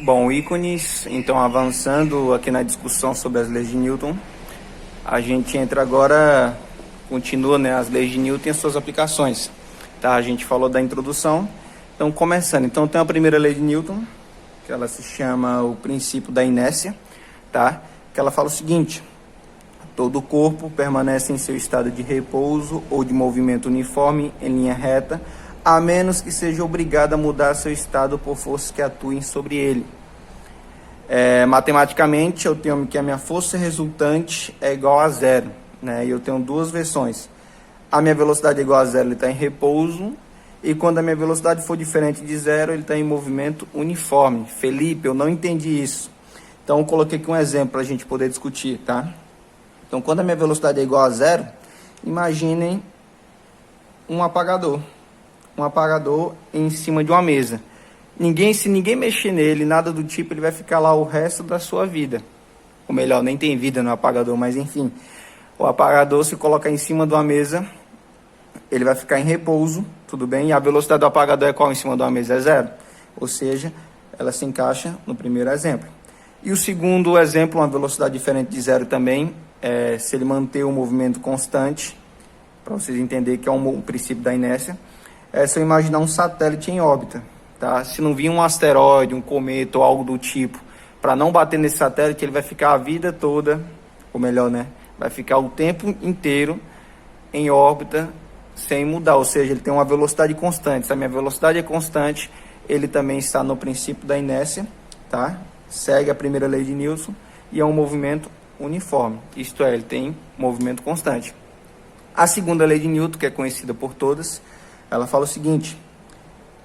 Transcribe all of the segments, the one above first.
Bom, ícones, então avançando aqui na discussão sobre as leis de Newton, a gente entra agora, continua, né, as leis de Newton e as suas aplicações, tá? A gente falou da introdução, então começando, então tem a primeira lei de Newton, que ela se chama o princípio da inércia, tá? Que ela fala o seguinte: todo corpo permanece em seu estado de repouso ou de movimento uniforme em linha reta, a menos que seja obrigado a mudar seu estado por forças que atuem sobre ele. Matematicamente, eu tenho que a minha força resultante é igual a zero, né? E eu tenho duas versões. A minha velocidade é igual a zero, ele está em repouso, e quando a minha velocidade for diferente de zero, ele está em movimento uniforme. Felipe, eu não entendi isso. Então, eu coloquei aqui um exemplo para a gente poder discutir, tá? Então, quando a minha velocidade é igual a zero, imaginem um apagador em cima de uma mesa. Se ninguém mexer nele, nada do tipo, ele vai ficar lá o resto da sua vida. Ou melhor, nem tem vida no apagador, mas enfim. O apagador, se colocar em cima de uma mesa, ele vai ficar em repouso, tudo bem? E a velocidade do apagador é qual em cima de uma mesa? É zero. Ou seja, ela se encaixa no primeiro exemplo. E o segundo exemplo, uma velocidade diferente de zero também, se ele manter o movimento constante, para vocês entenderem que é um princípio da inércia, se eu imaginar um satélite em órbita, tá? Se não vir um asteroide, um cometa ou algo do tipo, para não bater nesse satélite, ele vai ficar a vida toda, ou melhor, né? Vai ficar o tempo inteiro em órbita sem mudar, ou seja, ele tem uma velocidade constante. Se a minha velocidade é constante, ele também está no princípio da inércia, tá? Segue a primeira lei de Newton e é um movimento uniforme, isto é, ele tem movimento constante. A segunda lei de Newton, que é conhecida por todas, ela fala o seguinte: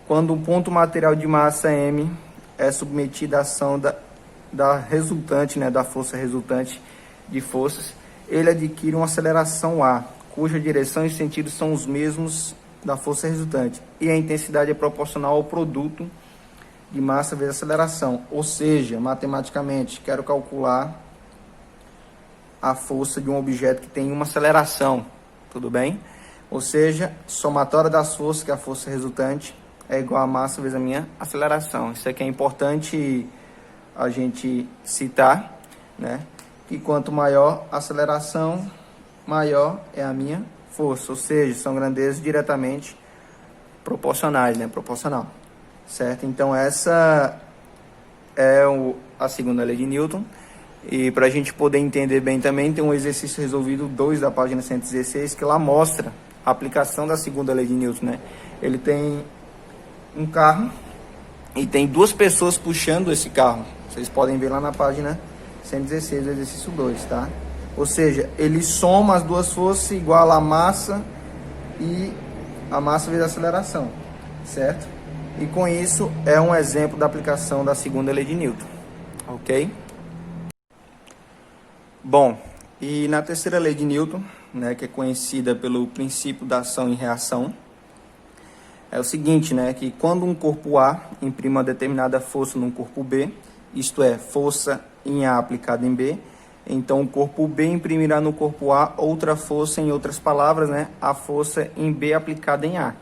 quando um ponto material de massa m é submetido à ação da resultante, né, da força resultante de forças, ele adquire uma aceleração a, cuja direção e sentido são os mesmos da força resultante, e a intensidade é proporcional ao produto de massa vezes aceleração. Ou seja, matematicamente, quero calcular a força de um objeto que tem uma aceleração, tudo bem? Ou seja, somatória das forças, que é a força resultante, é igual a massa vezes a minha aceleração. Isso aqui é importante a gente citar, né? Que quanto maior a aceleração, maior é a minha força. Ou seja, são grandezas diretamente proporcionais, né? Proporcional, certo? Então, essa é a segunda lei de Newton. E para a gente poder entender bem também, tem um exercício resolvido 2 da página 116, que lá mostra a aplicação da segunda lei de Newton, né? Ele tem um carro e tem 2 pessoas puxando esse carro. Vocês podem ver lá na página 116 do exercício 2, tá? Ou seja, ele soma as duas forças igual a massa e a massa vezes a aceleração, certo? E com isso é um exemplo da aplicação da segunda lei de Newton, ok? Bom, e na terceira lei de Newton, né, que é conhecida pelo princípio da ação e reação, é o seguinte, né, que quando um corpo A imprime uma determinada força num corpo B, isto é, força em A aplicada em B, então o corpo B imprimirá no corpo A outra força, em outras palavras, né, a força em B aplicada em A.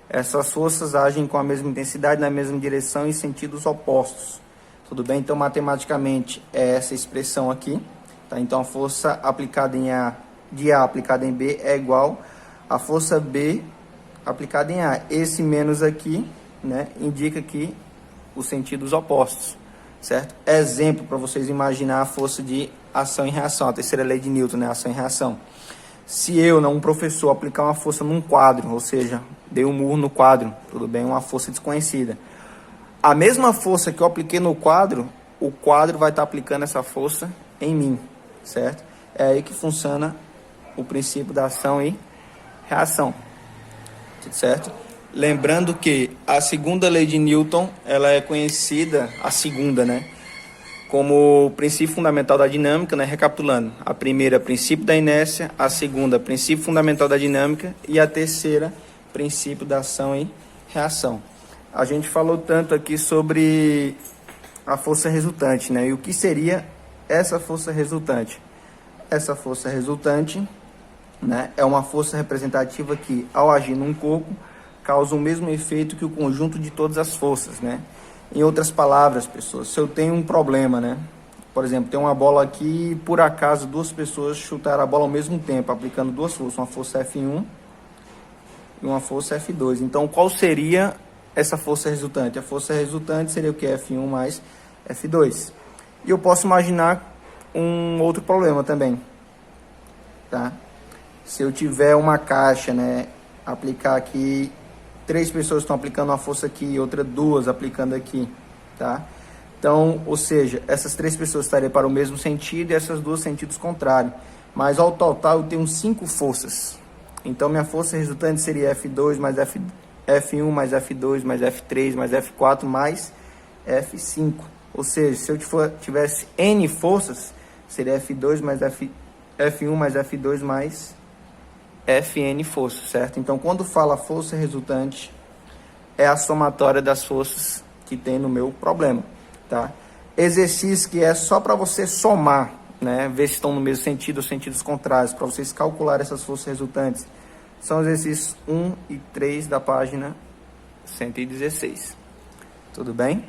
Essas forças agem com a mesma intensidade, na mesma direção e sentidos opostos. Tudo bem? Então, matematicamente, é essa expressão aqui. Tá? Então, a força aplicada em A, de A aplicada em B é igual à força B aplicada em A. Esse menos aqui, né, indica que os sentidos opostos, certo? Exemplo para vocês imaginar a força de ação e reação, a terceira lei de Newton, né, ação e reação. Se eu, um professor, aplicar uma força num quadro, ou seja, dei um murro no quadro, tudo bem, uma força desconhecida. A mesma força que eu apliquei no quadro, o quadro vai estar aplicando essa força em mim, certo? É aí que funciona o princípio da ação e reação, certo? Lembrando que a segunda lei de Newton, ela é conhecida, a segunda, né, como o princípio fundamental da dinâmica, né? Recapitulando, a primeira, princípio da inércia, a segunda, princípio fundamental da dinâmica, e a terceira, princípio da ação e reação. A gente falou tanto aqui sobre a força resultante, né? E o que seria essa força resultante? Essa força resultante, né, é uma força representativa que, ao agir num corpo, causa o mesmo efeito que o conjunto de todas as forças, né? Em outras palavras, pessoas, se eu tenho um problema, né? Por exemplo, tem uma bola aqui e por acaso duas pessoas chutaram a bola ao mesmo tempo, aplicando duas forças, uma força F1 e uma força F2. Então, qual seria essa força resultante? A força resultante seria o que? F1 mais F2. E eu posso imaginar um outro problema também, tá? Se eu tiver uma caixa, né, aplicar aqui, 3 pessoas estão aplicando uma força aqui e outra 2 aplicando aqui, tá? Então, ou seja, essas 3 pessoas estariam para o mesmo sentido e essas 2 sentidos contrários. Mas ao total eu tenho 5 forças. Então, minha força resultante seria F2 mais F1 mais F2 mais F3 mais F4 mais F5. Ou seja, se eu tivesse N forças, seria F2 mais F1 mais F2 mais Fn forças, certo? Então, quando fala força resultante, é a somatória das forças que tem no meu problema, tá? Exercício que é só para você somar, né? Ver se estão no mesmo sentido ou sentidos contrários, para vocês calcular essas forças resultantes. São exercícios 1 e 3 da página 116. Tudo bem?